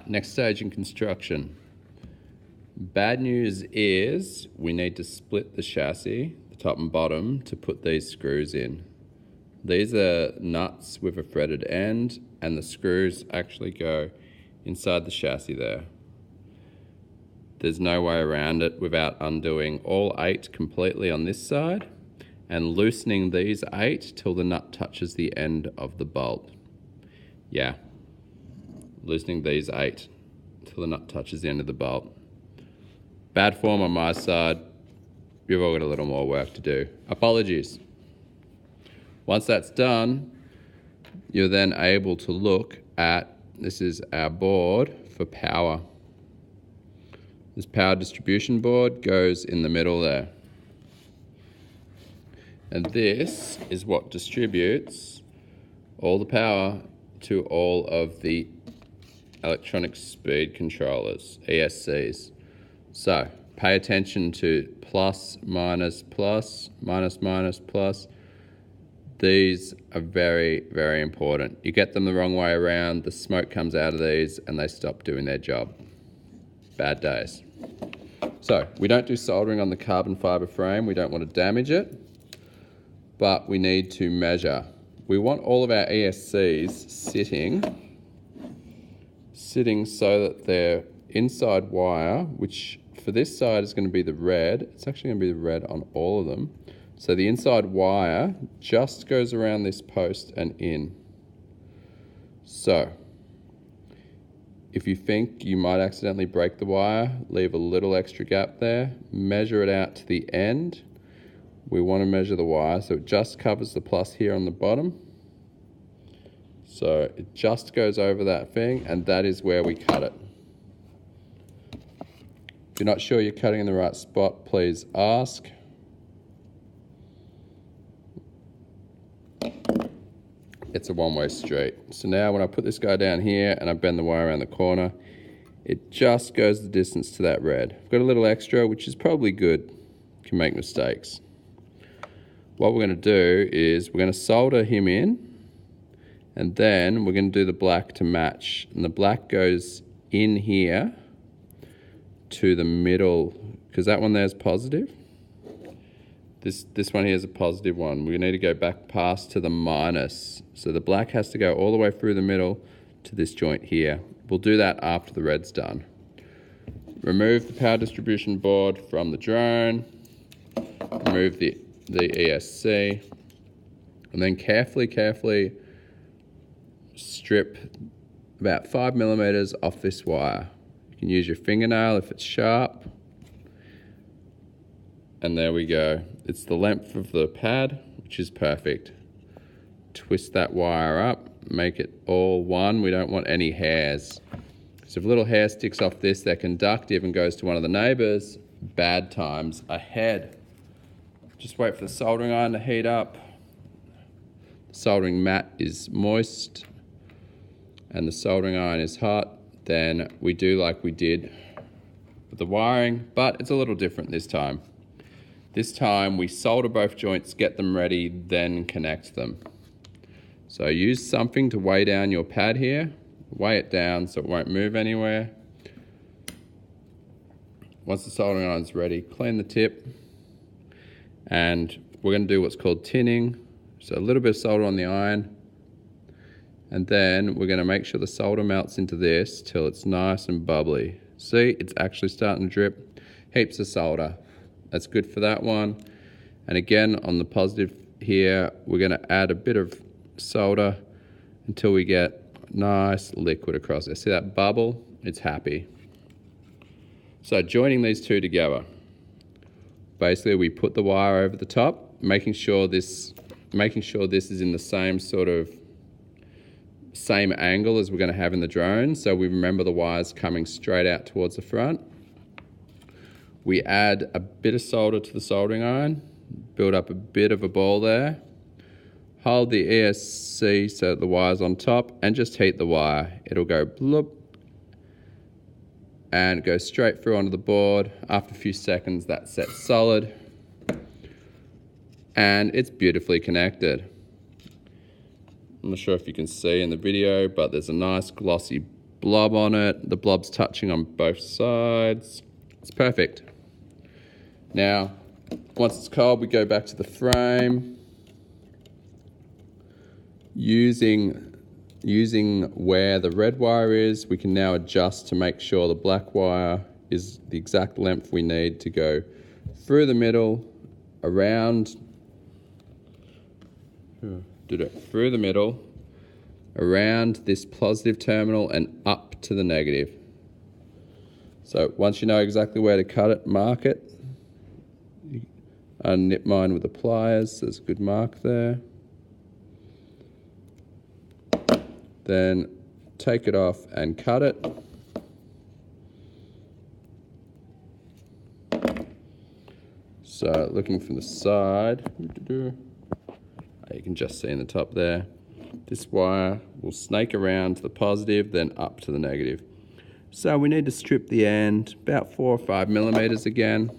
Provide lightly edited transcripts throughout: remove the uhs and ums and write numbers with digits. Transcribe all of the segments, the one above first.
Next stage in construction. Bad news is we need to split the chassis, the top and bottom, to put these screws in. These are nuts with a threaded end, and the screws actually go inside the chassis there. There's no way around it without undoing all 8 completely on this side and loosening these 8 till the nut touches the end of the bolt. Yeah, loosening these 8 till the nut touches the end of the bolt. Bad form on my side. You've all got a little more work to do. Apologies. Once that's done, you're then able to look at, this is our board for power. This power distribution board goes in the middle there. And this is what distributes all the power to all of the electronic speed controllers, ESCs. So pay attention to plus, minus, plus, minus, minus, plus. These are very, very important. You get them the wrong way around, the smoke comes out of these and they stop doing their job. Bad days. So we don't do soldering on the carbon fiber frame. We don't want to damage it, but we need to measure. We want all of our ESCs sitting so that their inside wire, which for this side is going to be the red, it's actually going to be the red on all of them. So the inside wire just goes around this post and in. So if you think you might accidentally break the wire, leave a little extra gap there, measure it out to the end. We want to measure the wire so it just covers the plus here on the bottom. So it just goes over that thing, and that is where we cut it. If you're not sure you're cutting in the right spot, please ask. It's a one-way street. So now when I put this guy down here and I bend the wire around the corner, it just goes the distance to that red. I've got a little extra, which is probably good. You can make mistakes. What we're going to do is we're going to solder him in, and then we're going to do the black to match. And the black goes in here to the middle, because that one there is positive. This one here is a positive one. We need to go back past to the minus. So the black has to go all the way through the middle to this joint here. We'll do that after the red's done. Remove the power distribution board from the drone. Remove the ESC. And then carefully strip about 5 millimeters off this wire. You can use your fingernail if it's sharp. And there we go. It's the length of the pad, which is perfect. Twist that wire up, make it all one. We don't want any hairs. So if a little hair sticks off this, they're conductive and goes to one of the neighbors, bad times ahead. Just wait for the soldering iron to heat up. The soldering mat is moist and the soldering iron is hot. Then we do like we did with the wiring, but it's a little different this time. This time we solder both joints, get them ready, then connect them. So use something to weigh down your pad here. Weigh it down so it won't move anywhere. Once the soldering iron's ready, clean the tip. And we're going to do what's called tinning. So a little bit of solder on the iron. And then we're going to make sure the solder melts into this till it's nice and bubbly. See, it's actually starting to drip. Heaps of solder. That's good for that one. And again, on the positive here, we're going to add a bit of solder until we get nice liquid across there. See that bubble? It's happy. So joining these two together, basically we put the wire over the top, making sure this is in the same angle as we're going to have in the drone. So we remember the wires coming straight out towards the front. We add a bit of solder to the soldering iron, build up a bit of a ball there, hold the ESC so that the wire's on top, and just heat the wire. It'll go bloop and go straight through onto the board. After a few seconds, that's set solid and it's beautifully connected. I'm not sure if you can see in the video, but there's a nice glossy blob on it. The blob's touching on both sides. It's perfect. Now, once it's cold, we go back to the frame. Using where the red wire is, we can now adjust to make sure the black wire is the exact length we need to go through the middle, around this positive terminal and up to the negative. So once you know exactly where to cut it, mark it. I nip mine with the pliers, there's a good mark there. Then take it off and cut it. So looking from the side, you can just see in the top there, this wire will snake around to the positive, then up to the negative. So we need to strip the end about 4 or 5 millimeters again.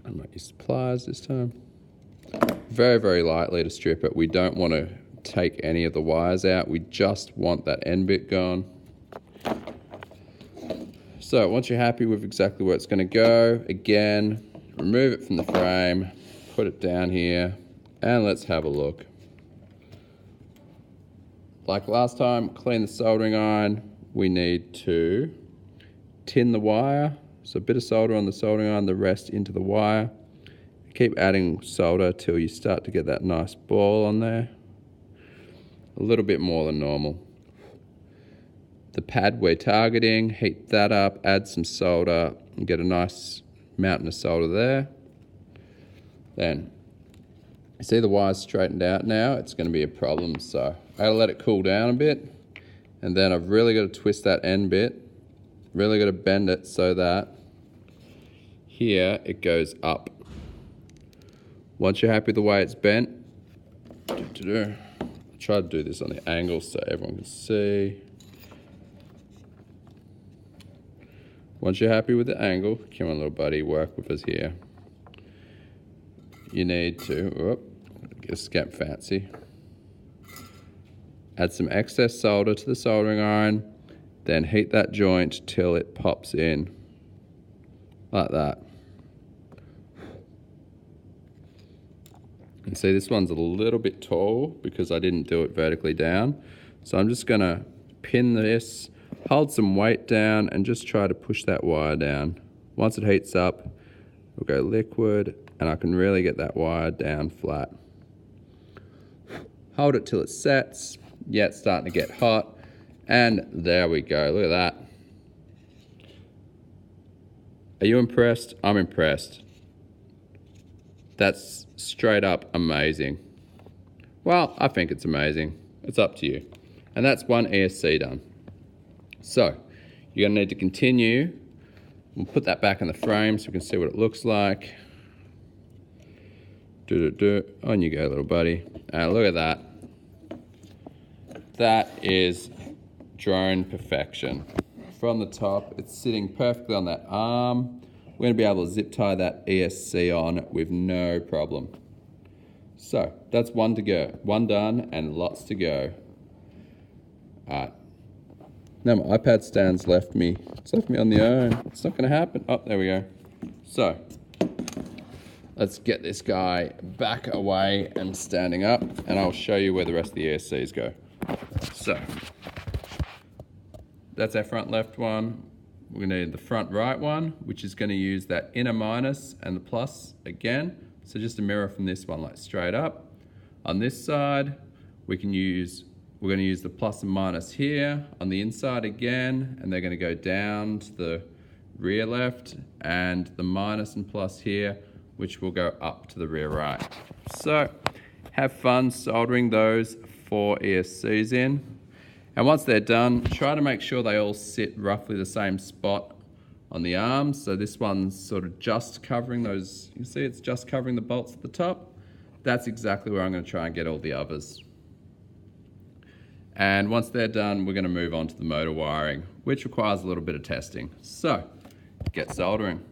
I might use pliers this time. Very, very lightly to strip it. We don't want to take any of the wires out. We just want that end bit gone. So once you're happy with exactly where it's going to go, again, remove it from the frame, put it down here, and let's have a look. Like last time, clean the soldering iron. We need to tin the wire. So a bit of solder on the soldering iron, the rest into the wire. Keep adding solder till you start to get that nice ball on there. A little bit more than normal. The pad we're targeting, heat that up, add some solder, and get a nice mountain of solder there. Then, you see the wire's straightened out now, it's going to be a problem, so I gotta let it cool down a bit, and then I've really got to twist that end bit, really got to bend it so that here it goes up. Once you're happy with the way it's bent, I'll try to do this on the angle so everyone can see. Once you're happy with the angle, come on little buddy, work with us here. You need to, get scamp fancy. Add some excess solder to the soldering iron, then heat that joint till it pops in, like that. And see, this one's a little bit tall because I didn't do it vertically down. So I'm just gonna pin this, hold some weight down, and just try to push that wire down. Once it heats up, we'll go liquid, and I can really get that wire down flat. Hold it till it sets. Yeah, it's starting to get hot. And there we go, look at that. Are you impressed? I'm impressed. That's straight up amazing. Well, I think it's amazing. It's up to you. And that's one ESC done. So, you're gonna need to continue. We'll put that back in the frame so we can see what it looks like. On you go, little buddy. Look at that. That is drone perfection. From the top, it's sitting perfectly on that arm. We're going to be able to zip tie that ESC on with no problem. So that's one to go, one done and lots to go. All right. Now my iPad stand's left me. It's left me on the own. It's not going to happen. Oh, there we go. So let's get this guy back away and standing up, and I'll show you where the rest of the ESCs go. So that's our front left one. We're going to need the front right one, which is going to use that inner minus and the plus again. So just a mirror from this one, like straight up. On this side, we're going to use the plus and minus here. On the inside again, and they're going to go down to the rear left, and the minus and plus here, which will go up to the rear right. So have fun soldering those 4 ESCs in. And once they're done, try to make sure they all sit roughly the same spot on the arms. So this one's sort of just covering those, you see it's just covering the bolts at the top. That's exactly where I'm going to try and get all the others. And once they're done, we're going to move on to the motor wiring, which requires a little bit of testing. So get soldering.